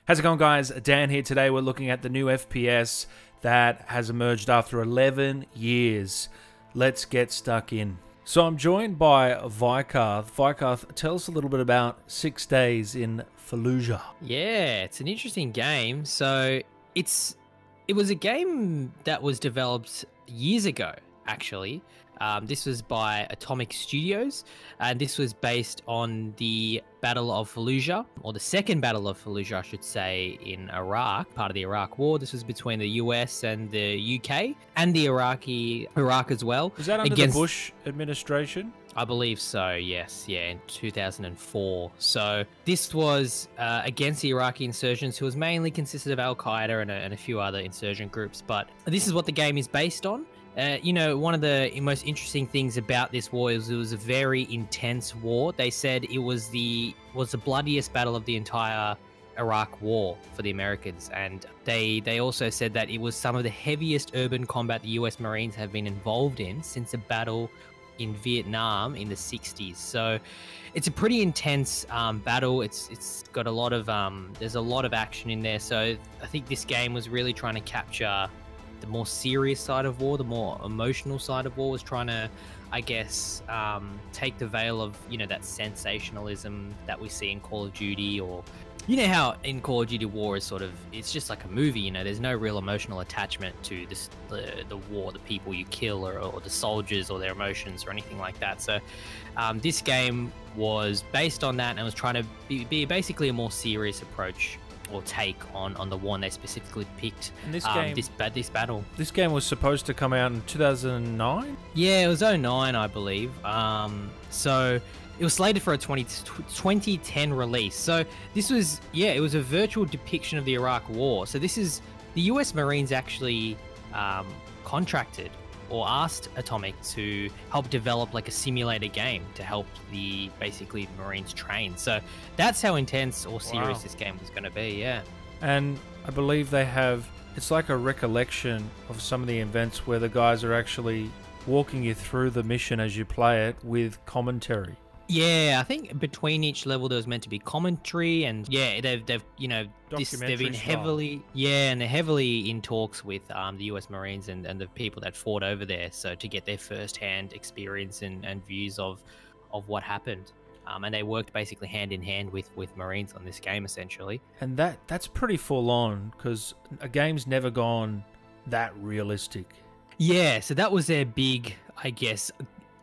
How's it going, guys? Dan here. Today we're looking at the new FPS that has emerged after 11 years. Let's get stuck in. So I'm joined by Vikarth. Vikarth, tell us a little bit about 6 Days in Fallujah. Yeah, it's an interesting game. So it was a game that was developed years ago, actually. This was by Atomic Studios, and this was based on the Battle of Fallujah, or the second Battle of Fallujah, I should say, in Iraq, part of the Iraq War. This was between the US and the UK, and the Iraq as well. Was that under the Bush administration? I believe so, yes. Yeah, in 2004. So this was against the Iraqi insurgents, who was mainly consisted of Al-Qaeda and a few other insurgent groups. But this is what the game is based on. You know, one of the most interesting things about this war is it was a very intense war. They said it was the bloodiest battle of the entire Iraq war for the Americans, and they also said that it was some of the heaviest urban combat the US Marines have been involved in since a battle in Vietnam in the 60s. So it's a pretty intense battle. It's got a lot of there's a lot of action in there. So I think this game was really trying to capture the more serious side of war, the more emotional side of war, was trying to, I guess, take the veil of, you know, that sensationalism that we see in Call of Duty, or, you know how in Call of Duty war is sort of, it's just like a movie, you know, there's no real emotional attachment to this, the war, the people you kill, or the soldiers, or their emotions, or anything like that. So this game was based on that, and was trying to be basically a more serious approach or take on the one they specifically picked. And this game, this battle. This game was supposed to come out in 2009? Yeah, it was 2009, I believe. So it was slated for a 2010 release. So this was, yeah, it was a virtual depiction of the Iraq War. So this is, the US Marines actually contracted or asked Atomic to help develop like a simulator game to help the Marines train. So that's how intense or serious this game was going to be. Yeah. And I believe they have, it's like a recollection of some of the events where the guys are actually walking you through the mission as you play it with commentary. Yeah, I think between each level there was meant to be commentary, and yeah, they've you know, they've been heavily, yeah, and they're heavily in talks with the US Marines and the people that fought over there, so to get their first-hand experience and views of what happened. And they worked basically hand in hand with Marines on this game, essentially. And that's pretty full on, because a game's never gone that realistic. Yeah, so that was their big, I guess,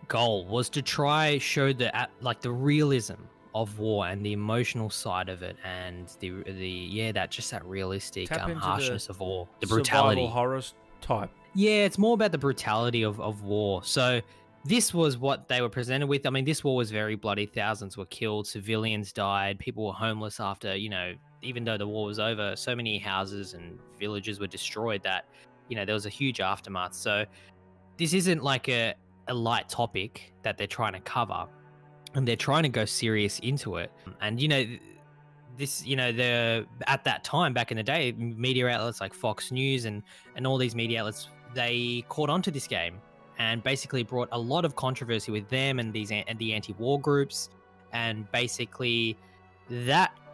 goal, was to try show the realism of war and the emotional side of it, and that realistic harshness of war, the brutality, survival horror type. Yeah, it's more about the brutality of war. So this was what they were presented with. I mean, this war was very bloody. Thousands were killed, civilians died, people were homeless after, you know, even though the war was over, so many houses and villages were destroyed that, you know, there was a huge aftermath. So this isn't like a light topic that they're trying to cover, and they're trying to go serious into it. And, you know, this, you know, at that time, back in the day, media outlets like Fox News and all these media outlets, they caught onto this game and basically brought a lot of controversy with them and the anti-war groups, and basically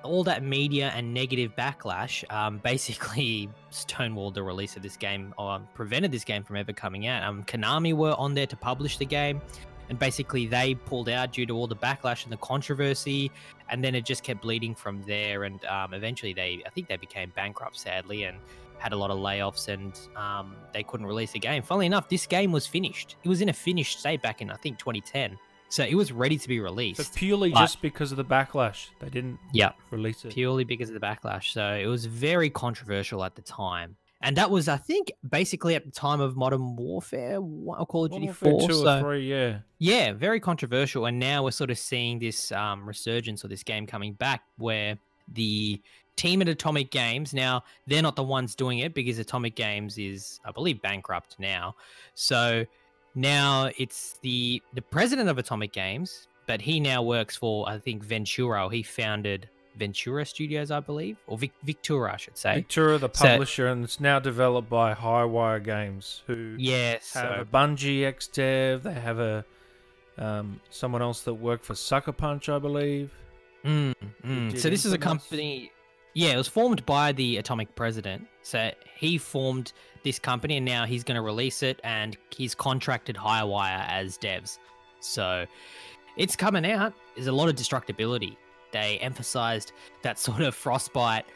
all that media and negative backlash basically stonewalled the release of this game, or prevented this game from ever coming out. Konami were on there to publish the game, and basically they pulled out due to all the backlash and the controversy, and then it just kept bleeding from there. And eventually I think they became bankrupt, sadly, and had a lot of layoffs, and they couldn't release the game. Funnily enough, this game was finished. It was in a finished state back in, I think, 2010. So it was ready to be released. So purely just because of the backlash, they didn't release it? Purely because of the backlash. So it was very controversial at the time. And that was, I think, basically at the time of Modern Warfare, or Call of Duty 4. 2 or 3, yeah. Yeah, very controversial. And now we're sort of seeing this resurgence of this game coming back, where the team at Atomic Games, now they're not the ones doing it, because Atomic Games is, I believe, bankrupt now. So now it's the president of Atomic Games, but he now works for, I think, Ventura. He founded Ventura Studios, I believe, or Victura, I should say. Victura, the publisher, and it's now developed by Highwire Games, who have a Bungie ex-dev. They have a someone else that worked for Sucker Punch, I believe. So this is a company. Yeah, it was formed by the Atomic president. So he formed this company, and now he's going to release it, and he's contracted Hirewire as devs. So it's coming out. There's a lot of destructibility. They emphasized that sort of Frostbite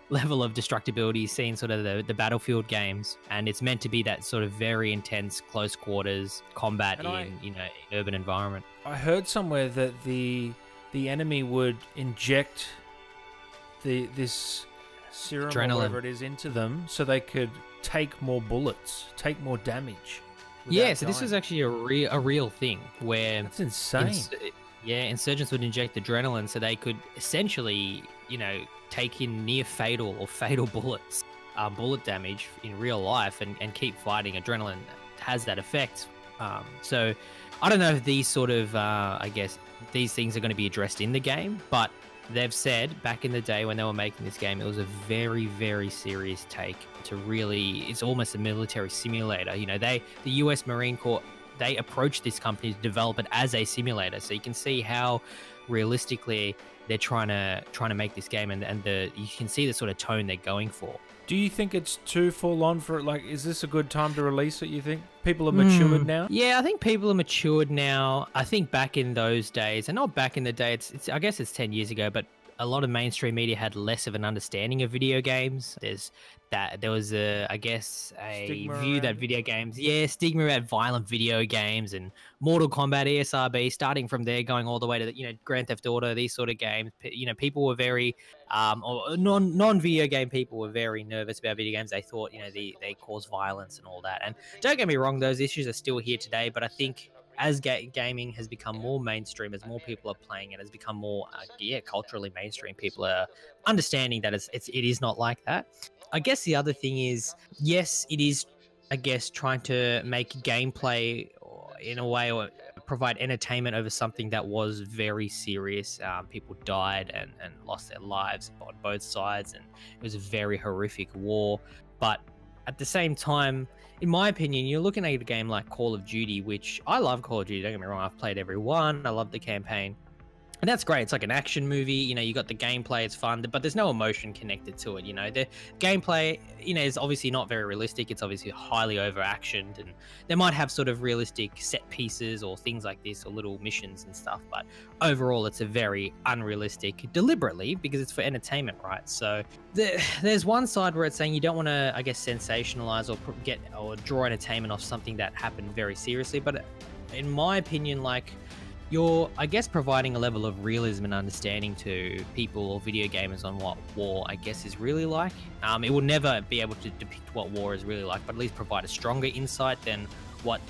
level of destructibility seen sort of the Battlefield games, and it's meant to be that sort of very intense close quarters combat in urban environment. I heard somewhere that the enemy would inject this serum Adrenaline, or whatever it is into them so they could take more bullets, take more damage. Yeah, so this was actually a real thing where that's insane. Insurgents would inject adrenaline so they could essentially, take in near fatal or fatal bullets, bullet damage in real life and keep fighting. Adrenaline has that effect. So I don't know if these sort of, these things are going to be addressed in the game, but they've said back in the day when they were making this game, it was a very, very serious take to really, it's almost a military simulator. The US Marine Corps, they approached this company to develop it as a simulator. So you can see how realistically they're trying to make this game, and you can see the sort of tone they're going for. Do you think it's too full on for it? Like, is this a good time to release it, you think? People are matured now? Yeah, I think people are matured now. I think back in those days, and not back in the day, I guess it's 10 years ago, but a lot of mainstream media had less of an understanding of video games. There was a Stigma view that video games, stigma about violent video games and Mortal Kombat, ESRB, starting from there, going all the way to Grand Theft Auto, these sort of games. People were very or non-video game people were very nervous about video games. They thought they cause violence and all that. And don't get me wrong, those issues are still here today. But I think as gaming has become more mainstream, as more people are playing it, has become more culturally mainstream, people are understanding that it is not like that. I guess the other thing is, yes, it is, trying to make gameplay in a way or provide entertainment over something that was very serious. People died and lost their lives on both sides, and it was a very horrific war. But at the same time, in my opinion, you're looking at a game like Call of Duty, which I love Call of Duty, don't get me wrong, I've played every one, I love the campaign. And that's great. It's like an action movie. You got the gameplay. It's fun, but there's no emotion connected to it. The gameplay, is obviously not very realistic. It's obviously highly over-actioned, and they might have sort of realistic set pieces or things like this or little missions and stuff. But overall, it's a very unrealistic, deliberately, because it's for entertainment, right? So there's one side where it's saying you don't want to, sensationalize or draw entertainment off something that happened very seriously. But in my opinion, you're, providing a level of realism and understanding to people or video gamers on what war, is really like. It will never be able to depict what war is really like, but at least provide a stronger insight than what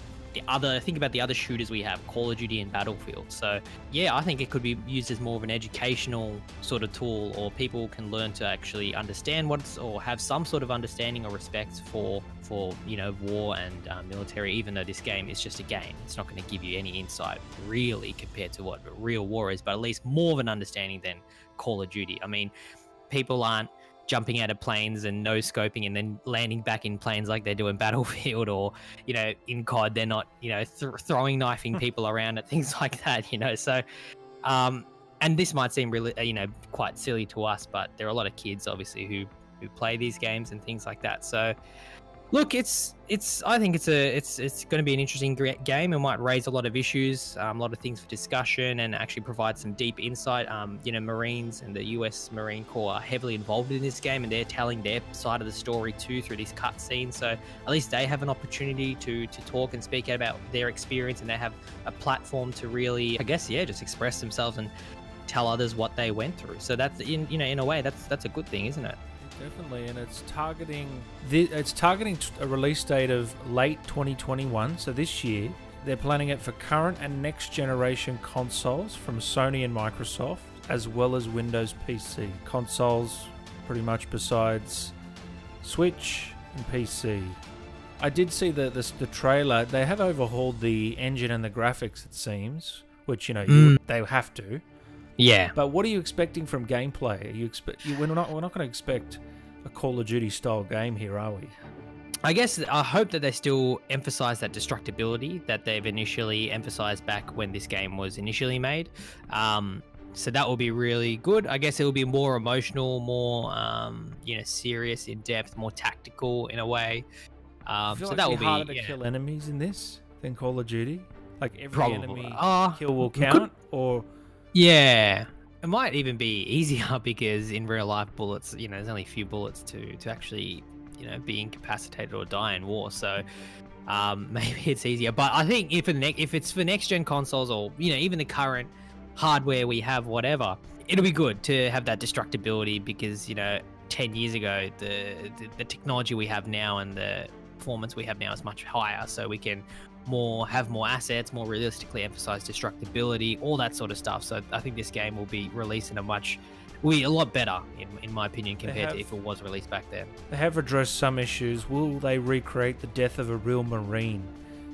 think about the other shooters we have, Call of Duty and Battlefield. So yeah, I think it could be used as more of an educational sort of tool, or people can learn to actually understand or have some sort of understanding or respect for war and military, even though this game is just a game. It's not going to give you any insight really compared to what real war is, but at least more of an understanding than Call of Duty. People aren't jumping out of planes and no scoping and then landing back in planes like they do in Battlefield, or in COD they're not throwing knifing people around and things like that. So and this might seem really quite silly to us, but there are a lot of kids obviously who play these games and things like that. So look, I think it's going to be an interesting game. It might raise a lot of issues, a lot of things for discussion, and actually provide some deep insight. Marines and the US Marine Corps are heavily involved in this game, and they're telling their side of the story too through these cutscenes. So at least they have an opportunity to talk and speak out about their experience, and they have a platform to really, just express themselves and tell others what they went through. So that's in a way that's a good thing, isn't it? Definitely, and it's targeting a release date of late 2021, so this year. They're planning it for current and next generation consoles from Sony and Microsoft, as well as Windows PC. Consoles, pretty much besides Switch and PC. I did see the trailer. They have overhauled the engine and the graphics, it seems, which they have to. Yeah. But what are you expecting from gameplay? We're not going to expect a Call of Duty style game here, are we? I hope that they still emphasize that destructibility that they've initially emphasized back when this game was initially made. So that will be really good. I guess it will be more emotional, more serious, in depth, more tactical in a way. I feel So like that will it'd be harder be to kill enemies in this than Call of Duty. Like every probably. enemy Uh, kill will we could- count, or Yeah, it might even be easier because in real life, bullets, there's only a few bullets to actually, be incapacitated or die in war. So maybe it's easier. But I think if it's for next gen consoles or even the current hardware we have, whatever, it'll be good to have that destructibility because 10 years ago the technology we have now and the performance we have now is much higher, so we can have more assets, more realistically emphasize destructibility, all that sort of stuff. So I think this game will be released in a lot better in my opinion compared to if it was released back then. they have addressed some issues. Will they recreate the death of a real Marine?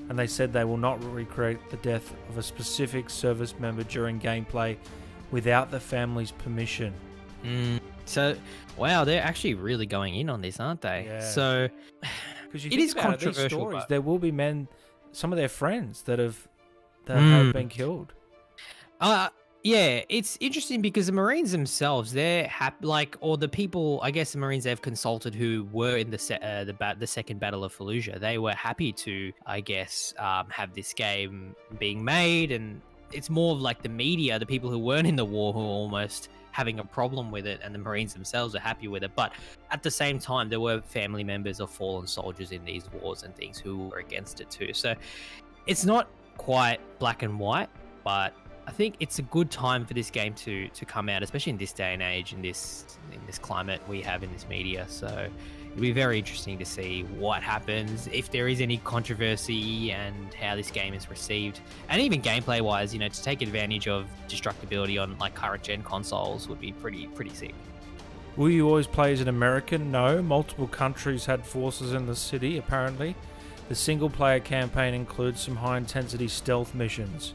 And they said they will not recreate the death of a specific service member during gameplay without the family's permission. So wow, they're actually really going in on this, aren't they? Yeah. So Because it is these controversial, stories, but- there will be some of their friends that have been killed. Yeah, it's interesting because the Marines themselves, they're happy, or the people, I guess the Marines they've consulted who were in the second Battle of Fallujah, they were happy to, I guess, have this game being made, and it's more of like the media, the people who weren't in the war who are almost having a problem with it, and the Marines themselves are happy with it. But at the same time, there were family members of fallen soldiers in these wars and things who were against it too. So it's not quite black and white, but I think it's a good time for this game to come out, especially in this day and age, in this climate we have in this media. So it'll be very interesting to see what happens, if there is any controversy, and how this game is received, and even gameplay wise, to take advantage of destructibility on like current gen consoles would be pretty sick. Will you always play as an American? No. Multiple countries had forces in the city, apparently. The single-player campaign includes some high-intensity stealth missions,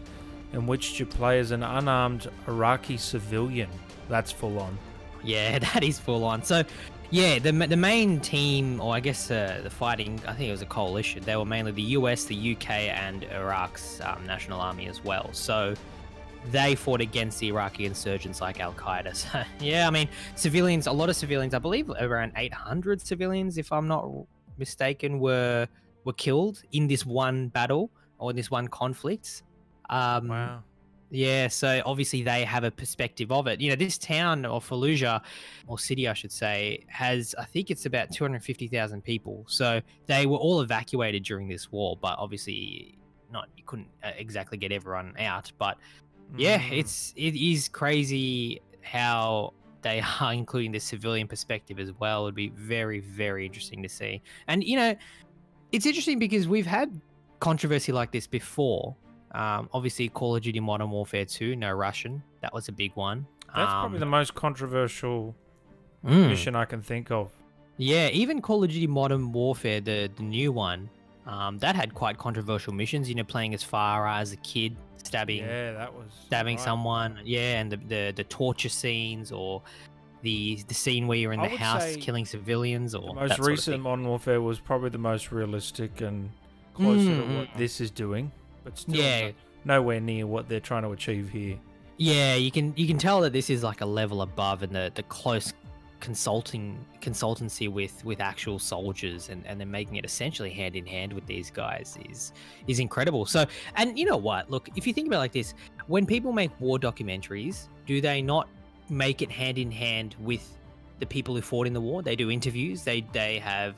in which you play as an unarmed Iraqi civilian. That's full on. Yeah, that is full on. So, yeah, the main team, or I guess the fighting, I think it was a coalition. They were mainly the US, the UK, and Iraq's national army as well. So they fought against the Iraqi insurgents like Al Qaeda. So, yeah, I mean, civilians, a lot of civilians, I believe around 800 civilians, if I'm not mistaken, were killed in this one battle or in this one conflict. Wow. Yeah, so obviously they have a perspective of it. This town, or Fallujah, or city I should say, has, I think it's about 250,000 people. So they were all evacuated during this war, but obviously you couldn't exactly get everyone out. But yeah, it is crazy how they are including the civilian perspective as well. It would be very, very interesting to see. And, it's interesting because we've had controversy like this before. Obviously, Call of Duty Modern Warfare 2, no Russian. That was a big one. That's probably the most controversial mission I can think of. Yeah, even Call of Duty Modern Warfare, the new one, that had quite controversial missions. Playing as Farah as a kid, stabbing right. someone. Yeah, and the torture scenes, or the scene where you're in the house killing civilians, or the most recent Modern Warfare was probably the most realistic and closer to what this is doing. But still nowhere near what they're trying to achieve here. Yeah, you can tell that this is like a level above, and the close consultancy with actual soldiers, and they're making it essentially hand in hand with these guys is incredible. So, and you know what? Look, if you think about it like this, when people make war documentaries, do they not make it hand in hand with the people who fought in the war? They do interviews, they have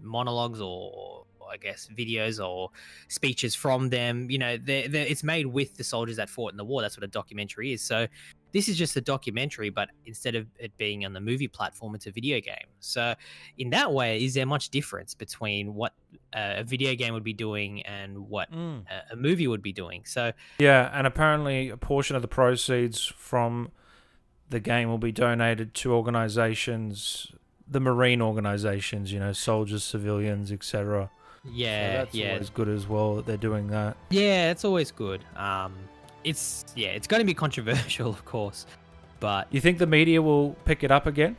monologues, or I guess videos or speeches from them. It's made with the soldiers that fought in the war. That's what a documentary is. So this is just a documentary, but instead of it being on the movie platform, it's a video game. So in that way, is there much difference between what a video game would be doing and what a movie would be doing? So yeah, and apparently a portion of the proceeds from the game will be donated to organizations, the Marine organizations, soldiers, civilians, etc. Yeah, so that's always good as well that they're doing that. Yeah, it's always good. It's going to be controversial, of course, but you think the media will pick it up again?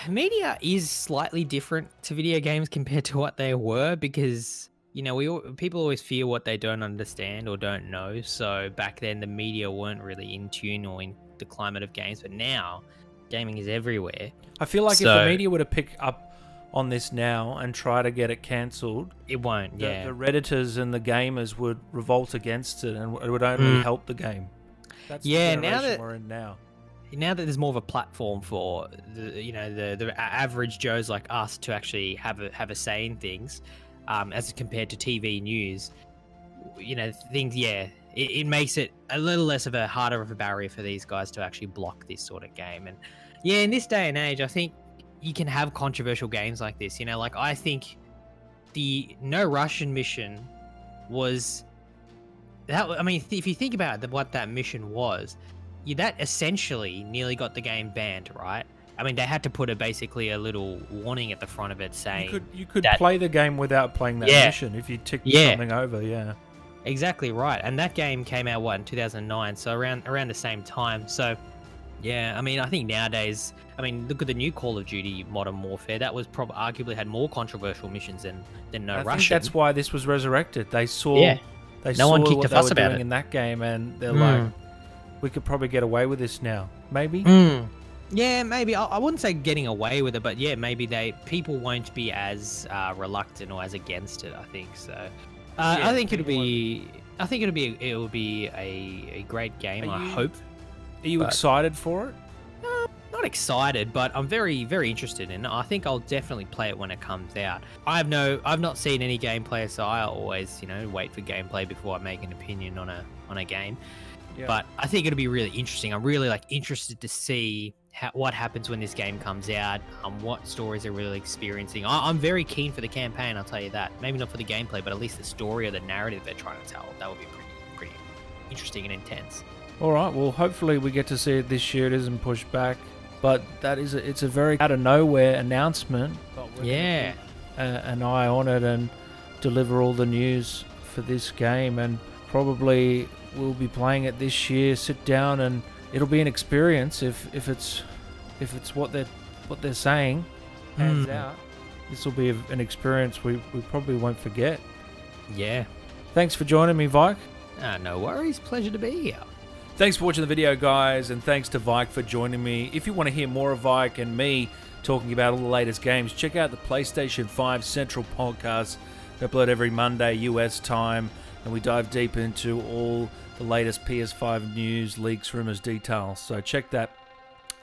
Media is slightly different to video games compared to what they were, because you know, people always fear what they don't understand or don't know. So back then, the media weren't really in tune or in the climate of games, but now gaming is everywhere. I feel like if So- the media were to pick up on this now and try to get it cancelled, It won't, yeah. the Redditors and the gamers would revolt against it, and it would only help the game. That's Yeah, the now generation that- we're in now. Now that there's more of a platform for the average Joes like us to actually have a say in things, as compared to TV news, things, it makes it a little less of a harder of a barrier for these guys to actually block this sort of game. And yeah, in this day and age, I think you can have controversial games like this. Like I think the No Russian mission was that. I mean, if you think about what that mission was, that essentially nearly got the game banned, right? I mean, they had to put basically a little warning at the front of it saying You could that- play the game without playing that Yeah. mission if you ticked Yeah. something over. Yeah. Exactly right. And that game came out in 2009, so around the same time. So yeah, I mean, I think nowadays, I mean, look at the new Call of Duty Modern Warfare. That was probably arguably had more controversial missions than No I think Russian. that's why this was resurrected. They saw Yeah. they No saw one kicked what a they fuss were about doing it. in that game, and they're Mm. like, we could probably get away with this now. Maybe. Yeah, maybe. I wouldn't say getting away with it, but yeah, maybe people won't be as reluctant or as against it. I think so. I think it'll be. I think it will be a great game. I hope. Are you But- excited for it? Not excited, but I'm very, very interested in it. I think I'll definitely play it when it comes out. I've not seen any gameplay, so I always, wait for gameplay before I make an opinion on a game. Yeah. But I think it'll be really interesting. I'm really interested to see what happens when this game comes out, what stories they're really experiencing. I'm very keen for the campaign, I'll tell you that. Maybe not for the gameplay, but at least the story or the narrative they're trying to tell. That would be pretty interesting and intense. All right. Well, hopefully we get to see it this year. It isn't pushed back, but it's a very out of nowhere announcement. But we're gonna Yeah. keep an eye on it and deliver all the news for this game, and probably we'll be playing it this year. Sit down, and it'll be an experience if it's what they're saying hands out. This will be an experience we probably won't forget. Yeah. Thanks for joining me, Vike. No worries. Pleasure to be here. Thanks for watching the video, guys, and thanks to Vike for joining me. If you want to hear more of Vike and me talking about all the latest games, check out the PlayStation 5 Central podcast. We upload every Monday US time, and we dive deep into all the latest PS5 news, leaks, rumors, details. So check that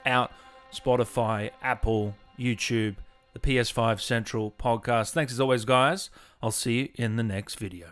out. Spotify, Apple, YouTube, the PS5 Central podcast. Thanks as always, guys. I'll see you in the next video.